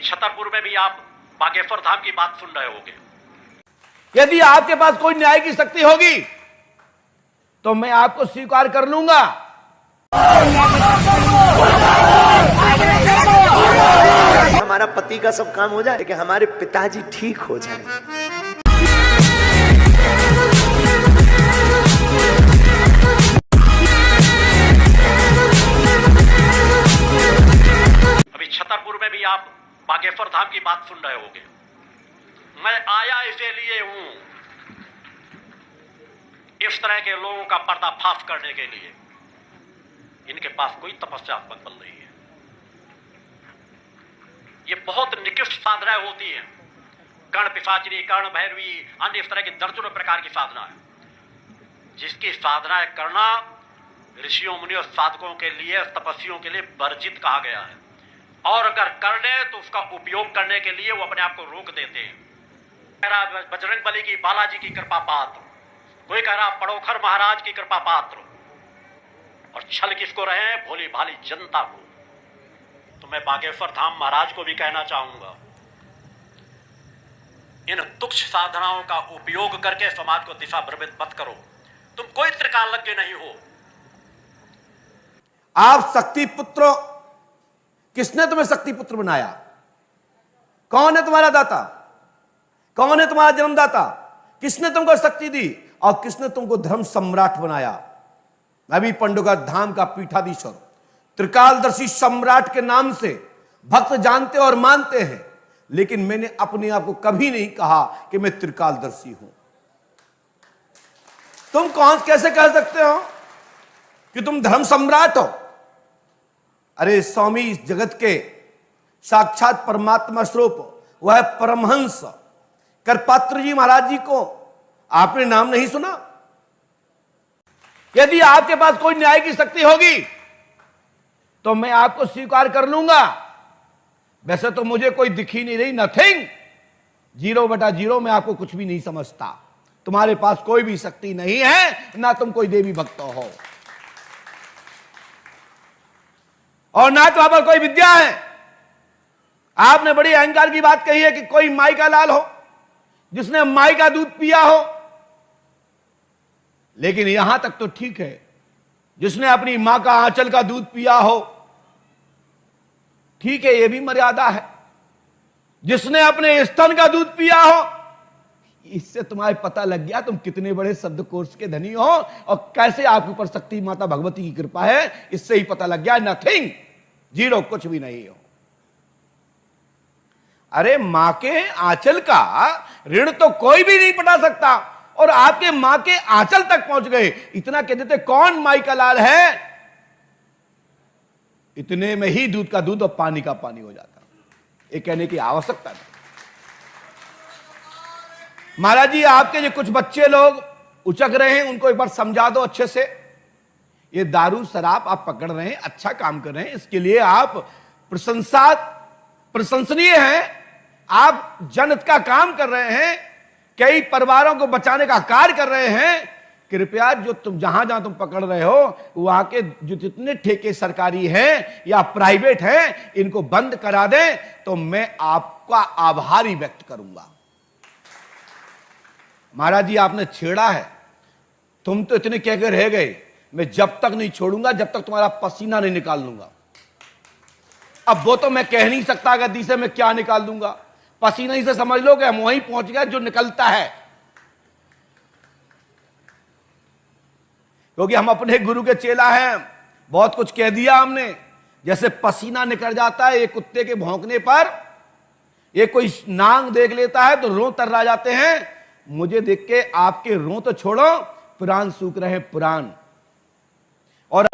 छतरपुर में भी आप बागेश्वर धाम की बात सुन रहे होंगे। यदि आपके पास कोई न्याय की शक्ति होगी तो मैं आपको स्वीकार कर लूंगा। हमारा पति का सब काम हो जाए, लेकिन हमारे पिताजी ठीक हो जाए। अभी छतरपुर में भी आप बागेश्वर धाम की बात सुन रहे होंगे। मैं आया इसलिए हूं, इस तरह के लोगों का पर्दाफाश करने के लिए। इनके पास कोई तपस्यात्मक बल नहीं है। ये बहुत निकृष्ट साधनाएं होती हैं, कर्ण पिशाचिनी, कर्ण भैरवी, अन्य इस तरह की दर्जनों प्रकार की साधना है, जिसकी साधनाएं करना ऋषियों मुनियों साधकों के लिए, तपस्वियों के लिए वर्जित कहा गया है। और अगर कर ले तो उसका उपयोग करने के लिए वो अपने आप को रोक देते हैं। कह रहा बजरंग बली की, बालाजी की कृपा पात्र, कोई कह रहा पड़ोखर महाराज की कृपा पात्र, और छल किसको रहे? भोली भाली जनता को। तो मैं बागेश्वर धाम महाराज को भी कहना चाहूंगा, इन तुच्छ साधनाओं का उपयोग करके समाज को दिशा भ्रमित मत करो। तुम कोई त्रिकालज्ञ नहीं हो। आप शक्ति पुत्र, किसने तुम्हें शक्ति पुत्र बनाया? कौन है तुम्हारा दाता? कौन है तुम्हारा जन्मदाता? किसने तुमको शक्ति दी और किसने तुमको धर्म सम्राट बनाया? मैं भी पंडुका धाम का पीठाधीश्वर, त्रिकालदर्शी सम्राट के नाम से भक्त जानते और मानते हैं, लेकिन मैंने अपने आप को कभी नहीं कहा कि मैं त्रिकालदर्शी हूं। तुम कौन कैसे कह सकते हो कि तुम धर्म सम्राट हो? अरे स्वामी, इस जगत के साक्षात परमात्मा स्वरूप वह परमहंस करपात्र जी महाराज जी को आपने नाम नहीं सुना? यदि आपके पास कोई न्याय की शक्ति होगी तो मैं आपको स्वीकार कर लूंगा। वैसे तो मुझे कोई दिख ही नहीं रही, नथिंग, 0/0, मैं आपको कुछ भी नहीं समझता। तुम्हारे पास कोई भी शक्ति नहीं है, ना तुम कोई देवी भक्त हो और ना तुम्हारे पास कोई विद्या है। आपने बड़ी अहंकार की बात कही है कि कोई माई का लाल हो जिसने माई का दूध पिया हो, लेकिन यहां तक तो ठीक है, जिसने अपनी मां का आंचल का दूध पिया हो, ठीक है, यह भी मर्यादा है। जिसने अपने स्तन का दूध पिया हो, इससे तुम्हारे पता लग गया तुम कितने बड़े शब्दकोश के धनी हो और कैसे आपके ऊपर शक्ति माता भगवती की कृपा है। इससे ही पता लग गया, नथिंग, 0, कुछ भी नहीं हो। अरे मां के आंचल का ऋण तो कोई भी नहीं पटा सकता, और आपके मां के आंचल तक पहुंच गए। इतना कह देते कौन माई का लाल है, इतने में ही दूध का दूध और पानी का पानी हो जाता। ये कहने की आवश्यकता नहीं। महाराज जी, आपके जो कुछ बच्चे लोग उचक रहे हैं, उनको एक बार समझा दो अच्छे से। ये दारू शराब आप पकड़ रहे हैं, अच्छा काम कर रहे हैं, इसके लिए आप प्रशंसनीय हैं। आप जनहित का काम कर रहे हैं, कई परिवारों को बचाने का कार्य कर रहे हैं। कृपया जो तुम जहां तुम पकड़ रहे हो, वहां के जो जितने ठेके सरकारी हैं या प्राइवेट हैं, इनको बंद करा दें तो मैं आपका आभारी व्यक्त करूंगा। महाराज जी, आपने छेड़ा है, तुम तो इतने कह के रह गए, मैं जब तक नहीं छोड़ूंगा जब तक तुम्हारा पसीना नहीं निकाल लूंगा। अब वो तो मैं कह नहीं सकता गद्दी से मैं क्या निकाल दूंगा, पसीना ही से समझ लो कि हम वहीं पहुंच गए जो निकलता है। क्योंकि हम अपने गुरु के चेला हैं, बहुत कुछ कह दिया हमने। जैसे पसीना निकल जाता है एक कुत्ते के भौंकने पर, ये कोई नांग देख लेता है तो रों तर्रा जाते हैं। मुझे देख के आपके रों तो छोड़ो, पुराण सूख रहे हैं, पुराण। और